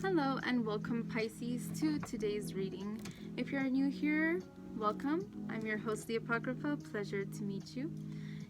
Hello and welcome, Pisces, to today's reading. If you're new here, welcome. I'm your host, LeeApocrypha. Pleasure to meet you.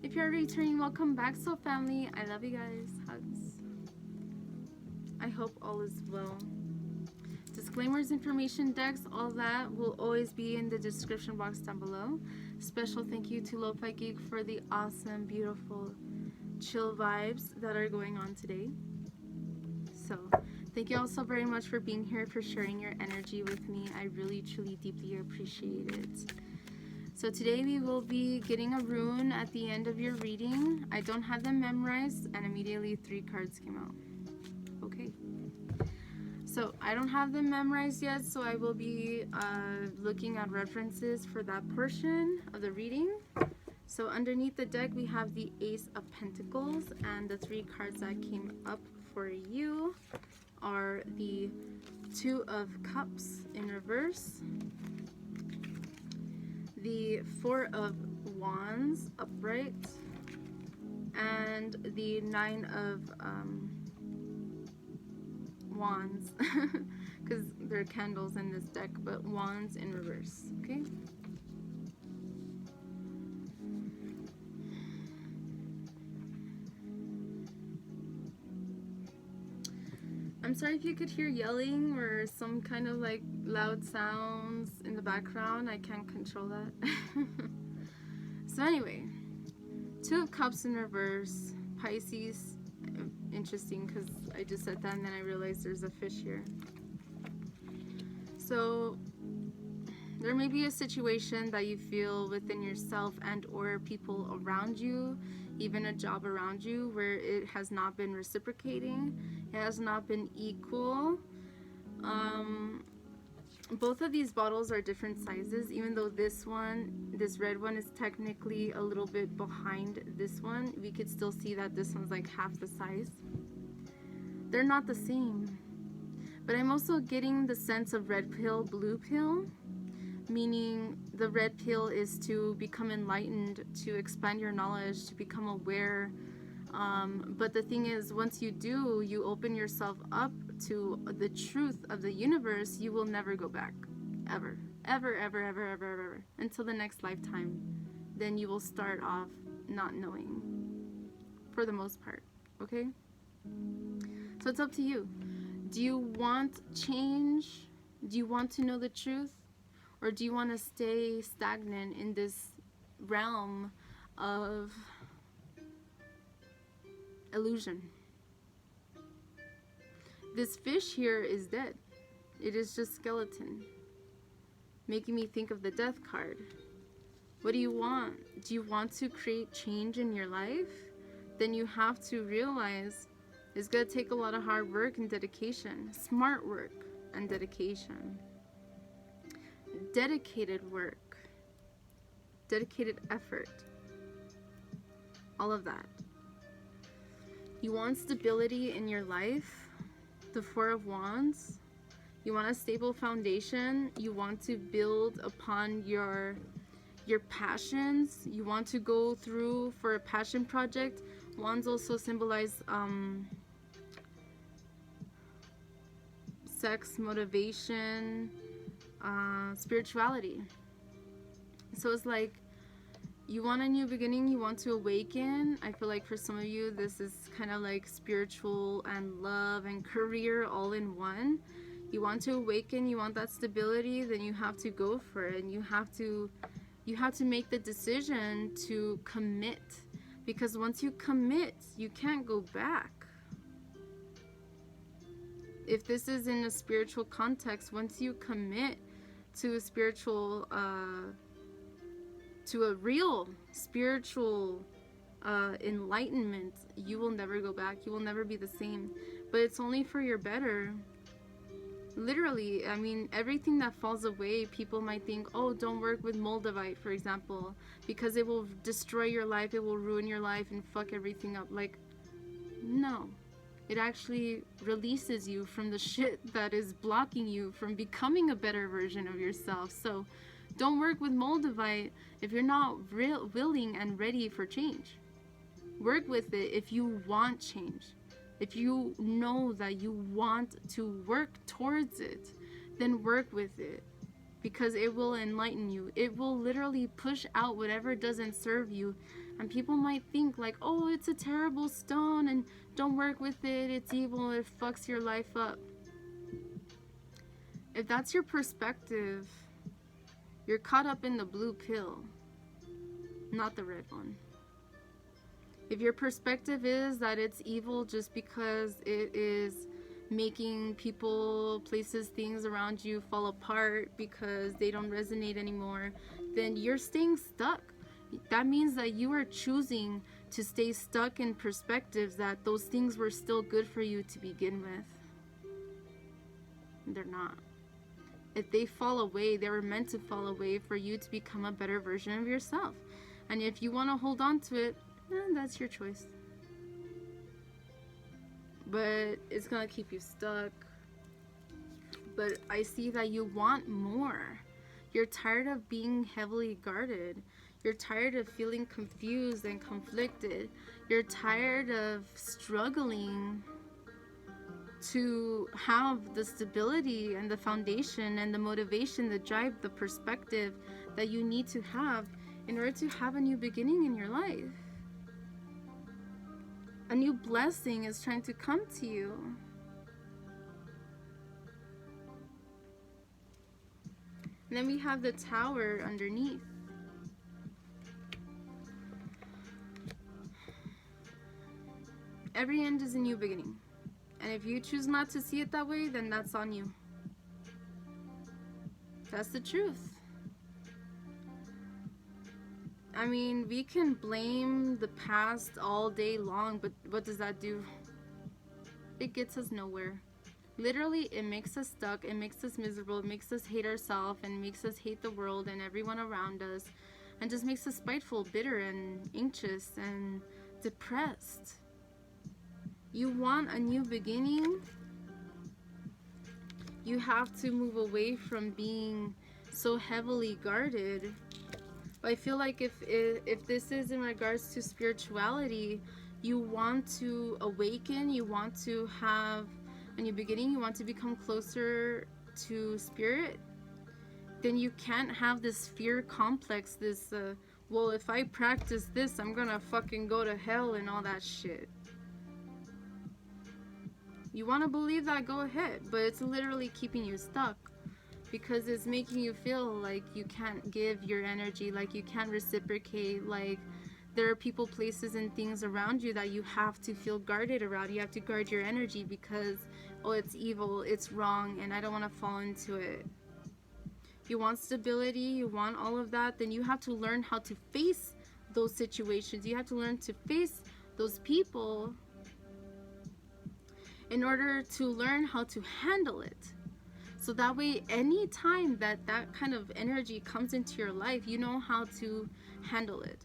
If you're returning, welcome back. So family, I love you guys. Hugs. I hope all is well. Disclaimers, information, decks, all that will always be in the description box down below. Special thank you to Lo-Fi Geek for the awesome, beautiful, chill vibes that are going on today. So thank you all so very much for being here, for sharing your energy with me. I really, truly, deeply appreciate it. So today we will be getting a rune at the end of your reading. I don't have them memorized, and immediately 3 cards came out. Okay. So I don't have them memorized yet, so I will be looking at references for that portion of the reading. So underneath the deck we have the Ace of Pentacles, and the 3 cards that came up for you are the Two of Cups in reverse, the Four of Wands upright, and the Nine of Wands, because there are candles in this deck, but Wands in reverse. Okay. I'm sorry if you could hear yelling or some kind of like loud sounds in the background. I can't control that. So anyway, Two of Cups in reverse, Pisces. Interesting, because I just said that and then I realized there's a fish here. So there may be a situation that you feel within yourself and or people around you, even a job around you, where it has not been reciprocating, it has not been equal. Both of these bottles are different sizes, even though this red one is technically a little bit behind this one. We could still see that this one's like half the size. They're not the same. But I'm also getting the sense of red pill, blue pill, meaning the red pill is to become enlightened, to expand your knowledge, to become aware. But the thing is, once you do, you open yourself up to the truth of the universe, you will never go back. Ever. Ever, ever, ever, ever, ever. Until the next lifetime. Then you will start off not knowing. For the most part. Okay? So it's up to you. Do you want change? Do you want to know the truth? Or do you want to stay stagnant in this realm of illusion? This fish here is dead. It is just skeleton. Making me think of the death card. What do you want? Do you want to create change in your life? Then you have to realize it's going to take a lot of hard work and dedication. Smart work and dedication. Dedicated work. Dedicated effort. All of that. You want stability in your life. The Four of Wands. You want a stable foundation. You want to build upon your passions. You want to go through for a passion project. Wands also symbolize sex, motivation, spirituality. So it's like you want a new beginning, you want to awaken. I feel like for some of you this is kind of like spiritual and love and career all in one. You want to awaken, you want that stability, then you have to go for it, and you have to make the decision to commit, because once you commit you can't go back. If this is in a spiritual context, once you commit to a spiritual to a real spiritual enlightenment, you will never go back. You will never be the same. But it's only for your better. Literally, I mean, everything that falls away, people might think, oh, don't work with Moldavite, for example, because it will destroy your life, it will ruin your life and fuck everything up. Like, no. It actually releases you from the shit that is blocking you from becoming a better version of yourself. So don't work with Moldavite if you're not willing and ready for change. Work with it if you want change. If you know that you want to work towards it, then work with it, because it will enlighten you. It will literally push out whatever doesn't serve you. And people might think like, oh, it's a terrible stone and don't work with it, it's evil, it fucks your life up. If that's your perspective, you're caught up in the blue pill, not the red one. If your perspective is that it's evil just because it is making people, places, things around you fall apart because they don't resonate anymore, then you're staying stuck. That means that you are choosing to stay stuck in perspectives that those things were still good for you to begin with. They're not. If they fall away, they were meant to fall away for you to become a better version of yourself. And if you want to hold on to it, that's your choice. But it's gonna keep you stuck. But I see that you want more. You're tired of being heavily guarded. You're tired of feeling confused and conflicted. You're tired of struggling to have the stability and the foundation and the motivation, the drive, the perspective that you need to have in order to have a new beginning in your life. A new blessing is trying to come to you. And then we have the Tower underneath. Every end is a new beginning. And if you choose not to see it that way, then that's on you. That's the truth. I mean, we can blame the past all day long, but what does that do? It gets us nowhere. Literally, it makes us stuck, it makes us miserable, it makes us hate ourselves, and makes us hate the world and everyone around us, and just makes us spiteful, bitter, and anxious, and depressed. You want a new beginning? You have to move away from being so heavily guarded. I feel like if this is in regards to spirituality, you want to awaken, you want to have a new beginning, you want to become closer to spirit, then you can't have this fear complex, this, well, if I practice this, I'm gonna fucking go to hell and all that shit. You want to believe that, go ahead, but it's literally keeping you stuck. Because it's making you feel like you can't give your energy, like you can't reciprocate, like there are people, places, and things around you that you have to feel guarded around. You have to guard your energy because, oh, it's evil, it's wrong, and I don't want to fall into it. If you want stability, you want all of that, then you have to learn how to face those situations. You have to learn to face those people in order to learn how to handle it. So that way, anytime that kind of energy comes into your life, you know how to handle it.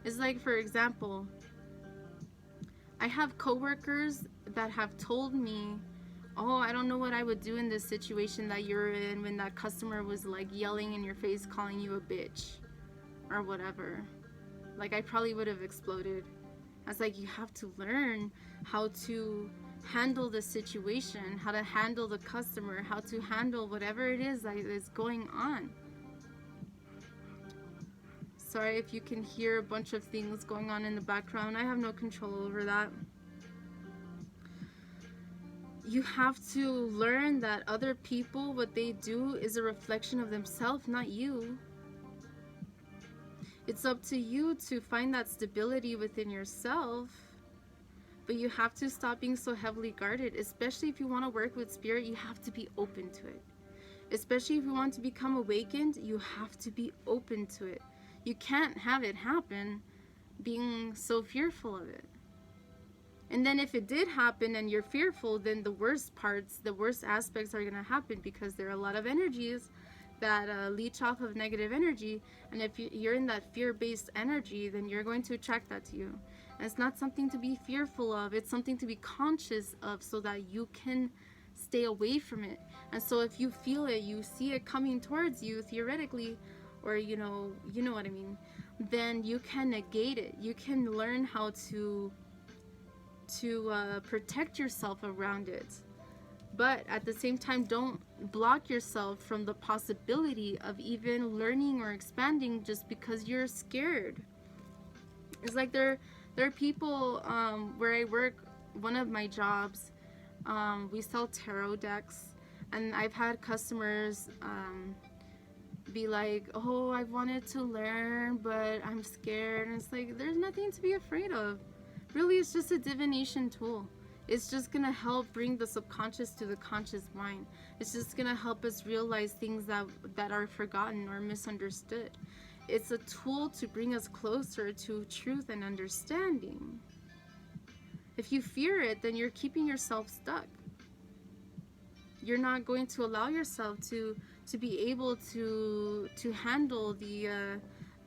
It's like, for example, I have coworkers that have told me, oh, I don't know what I would do in this situation that you're in when that customer was like yelling in your face, calling you a bitch or whatever. Like, I probably would have exploded. I was like, you have to learn how to handle the situation, how to handle the customer, how to handle whatever it is that is going on. Sorry if you can hear a bunch of things going on in the background. I have no control over that. You have to learn that other people, what they do is a reflection of themselves, not you. It's up to you to find that stability within yourself. But you have to stop being so heavily guarded, especially if you want to work with spirit. You have to be open to it. Especially if you want to become awakened, you have to be open to it. You can't have it happen being so fearful of it. And then if it did happen and you're fearful, then the worst parts, the worst aspects are going to happen, because there are a lot of energies that leech off of negative energy. And if you're in that fear-based energy, then you're going to attract that to you. And it's not something to be fearful of. It's something to be conscious of so that you can stay away from it. And so if you feel it, you see it coming towards you theoretically, or you know what I mean, then you can negate it. You can learn how to protect yourself around it. But at the same time, don't block yourself from the possibility of even learning or expanding just because you're scared. It's like there are people where I work, one of my jobs, we sell tarot decks, and I've had customers be like, oh, I wanted to learn, but I'm scared. And it's like, there's nothing to be afraid of. Really, it's just a divination tool. It's just gonna help bring the subconscious to the conscious mind. It's just gonna help us realize things that are forgotten or misunderstood. It's a tool to bring us closer to truth and understanding. If you fear it, then you're keeping yourself stuck. You're not going to allow yourself to be able to handle the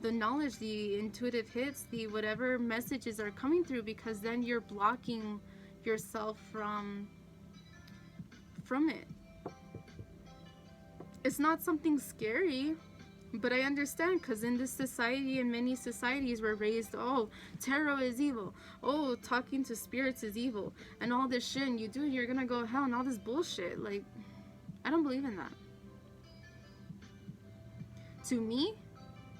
knowledge, the intuitive hits, the whatever messages are coming through, because then you're blocking yourself from it. It's not something scary, but I understand, because in this society and many societies we're raised, oh, tarot is evil, oh, talking to spirits is evil, and all this shit, and you do it, you're gonna go to hell, and all this bullshit. Like, I don't believe in that. To me,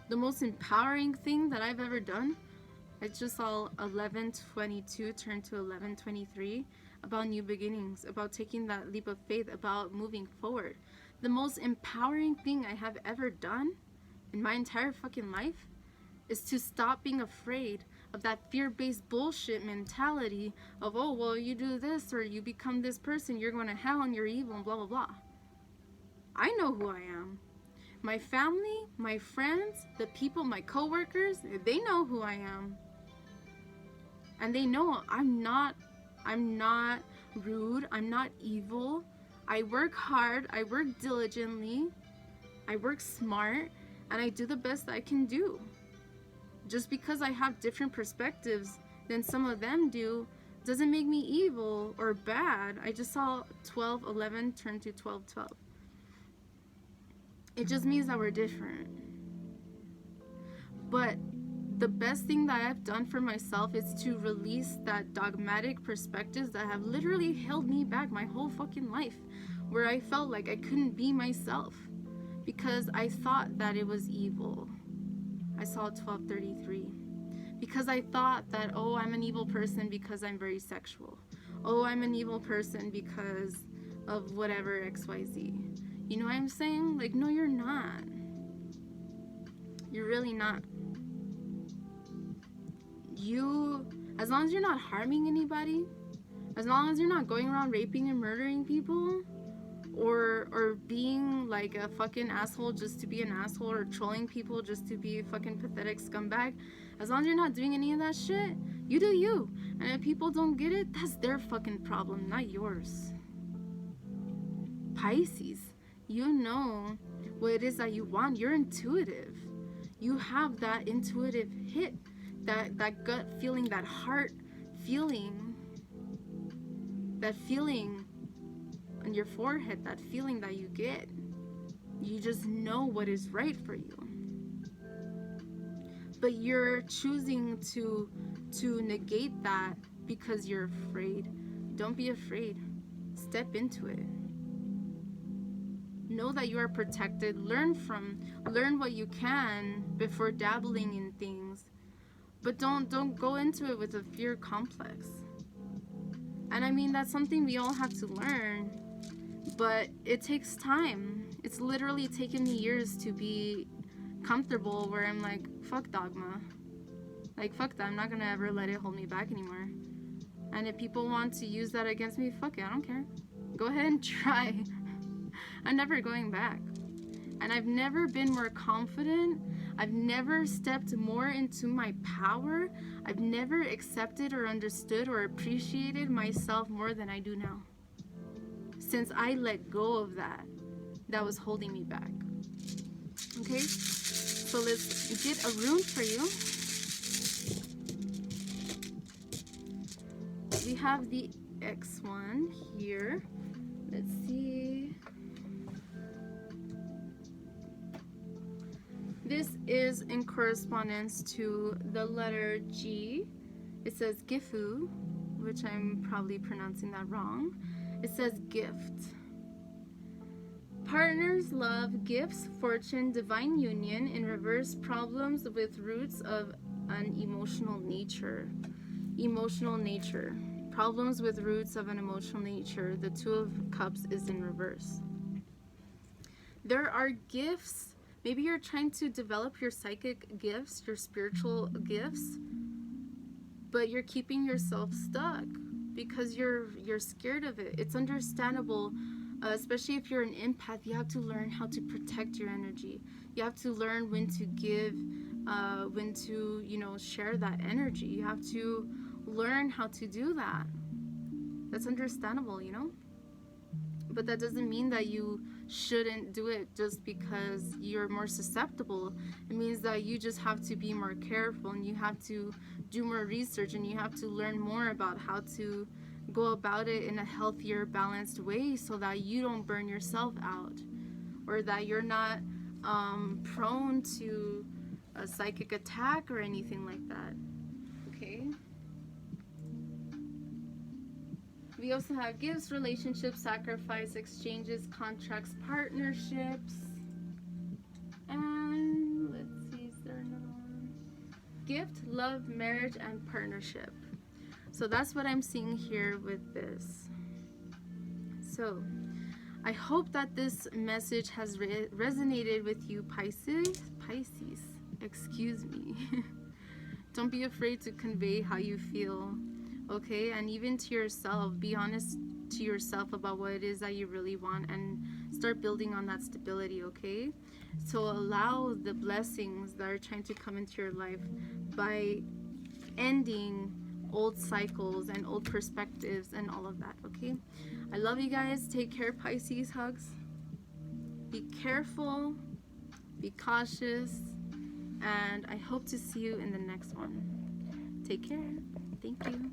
the most empowering thing that I've ever done, I just saw 11:22 turn to 11:23, about new beginnings, about taking that leap of faith, about moving forward. The most empowering thing I have ever done in my entire fucking life is to stop being afraid of that fear-based bullshit mentality of, oh, well, you do this or you become this person, you're going to hell and you're evil and blah, blah, blah. I know who I am. My family, my friends, the people, my coworkers, they know who I am. And they know I'm not rude, I'm not evil. I work hard, I work diligently, I work smart, and I do the best I can do. Just because I have different perspectives than some of them do doesn't make me evil or bad. I just saw 12:11 turn to 12:12. It just means that we're different. But the best thing that I've done for myself is to release that dogmatic perspectives that have literally held me back my whole fucking life, where I felt like I couldn't be myself because I thought that it was evil. I saw 12:33. Because I thought that, oh, I'm an evil person because I'm very sexual. Oh, I'm an evil person because of whatever XYZ. You know what I'm saying? Like, no, you're not. You're really not. As long as you're not harming anybody, as long as you're not going around raping and murdering people, or being like a fucking asshole just to be an asshole, or trolling people just to be a fucking pathetic scumbag, as long as you're not doing any of that shit, you do you. And if people don't get it, that's their fucking problem, not yours. Pisces, you know what it is that you want. You're intuitive. You have that intuitive hit, that gut feeling, that heart feeling, that feeling on your forehead, that feeling that you get. You just know what is right for you. But you're choosing to negate that because you're afraid. Don't be afraid. Step into it. Know that you are protected. Learn what you can before dabbling in things. But don't go into it with a fear complex. And I mean, that's something we all have to learn, but it takes time. It's literally taken me years to be comfortable where I'm like, fuck dogma. Like, fuck that. I'm not gonna ever let it hold me back anymore. And if people want to use that against me, fuck it, I don't care. Go ahead and try. I'm never going back. And I've never been more confident. I've never stepped more into my power. I've never accepted or understood or appreciated myself more than I do now. Since I let go of that was holding me back. Okay? So let's get a rune for you. We have the X one here. Let's see. This is in correspondence to the letter G. It says Gifu, which I'm probably pronouncing that wrong. It says gift. Partners, love, gifts, fortune, divine union. In reverse, problems with roots of an emotional nature. Emotional nature. Problems with roots of an emotional nature. The Two of Cups is in reverse. There are gifts. Maybe you're trying to develop your psychic gifts, your spiritual gifts, but you're keeping yourself stuck because you're scared of it. It's understandable, especially if you're an empath. You have to learn how to protect your energy. You have to learn when to give, when to, you know, share that energy. You have to learn how to do that. That's understandable, you know? But that doesn't mean that you shouldn't do it just because you're more susceptible. It means that you just have to be more careful, and you have to do more research, and you have to learn more about how to go about it in a healthier, balanced way, so that you don't burn yourself out, or that you're not prone to a psychic attack or anything like that. Okay? We also have gifts, relationships, sacrifice, exchanges, contracts, partnerships. And let's see, is there another one? Gift, love, marriage, and partnership. So that's what I'm seeing here with this. So I hope that this message has resonated with you, Pisces. Excuse me. Don't be afraid to convey how you feel. Okay, and even to yourself, be honest to yourself about what it is that you really want, and start building on that stability. Okay, so allow the blessings that are trying to come into your life by ending old cycles and old perspectives and all of that. Okay, I love you guys. Take care, Pisces. Hugs. Be careful, be cautious, and I hope to see you in the next one. Take care. Thank you.